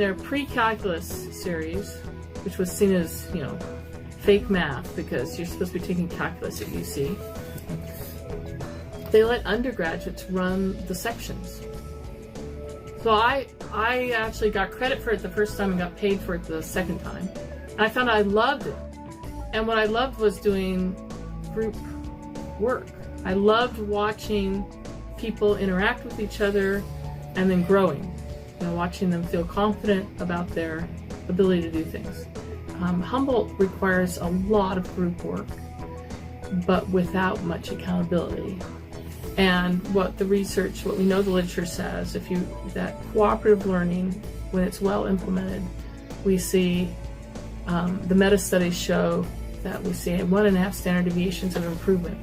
their pre-calculus series, which was seen as, fake math because you're supposed to be taking calculus at UC, they let undergraduates run the sections. So I actually got credit for it the first time and got paid for it the second time. And I found I loved it. And what I loved was doing group work. I loved watching people interact with each other and then growing, watching them feel confident about their ability to do things. Humboldt requires a lot of group work, but without much accountability. And what we know the literature says, that cooperative learning, when it's well implemented, we see, the meta-studies show that we see 1.5 standard deviations of improvement.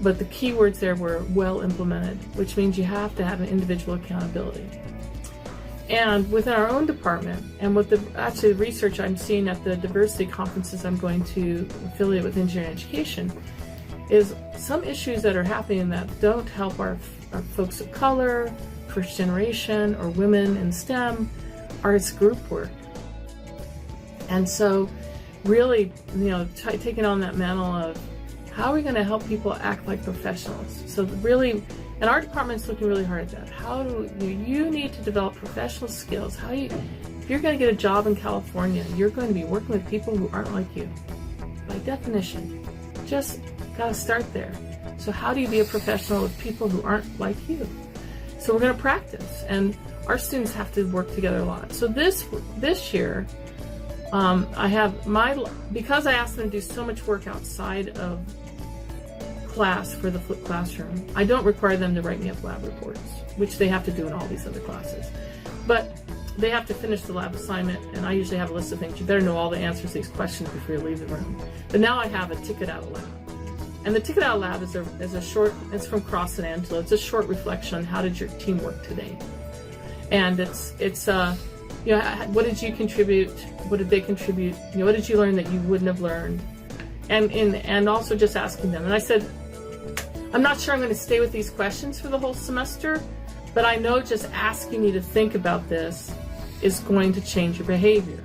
But the key words there were well implemented, which means you have to have an individual accountability. And within our own department, and with the research I'm seeing at the diversity conferences I'm going to affiliate with engineering education, is some issues that are happening that don't help our folks of color, first generation, or women in STEM, are its group work. And so really, taking on that mantle of how are we going to help people act like professionals? So really, and our department's looking really hard at that. How do you need to develop professional skills? If you're going to get a job in California, you're going to be working with people who aren't like you. By definition, just got to start there. So how do you be a professional with people who aren't like you? So we're going to practice, and our students have to work together a lot. So this year, because I asked them to do so much work outside of class for the flipped classroom, I don't require them to write me up lab reports, which they have to do in all these other classes. But they have to finish the lab assignment, and I usually have a list of things. You better know all the answers to these questions before you leave the room. But now I have a ticket out lab. And the ticket out lab is a short, it's from Cross and Angela. It's a short reflection on how did your team work today. And it's what did you contribute? What did they contribute? What did you learn that you wouldn't have learned? And also just asking them. And I said, I'm not sure I'm going to stay with these questions for the whole semester, but I know just asking you to think about this is going to change your behavior.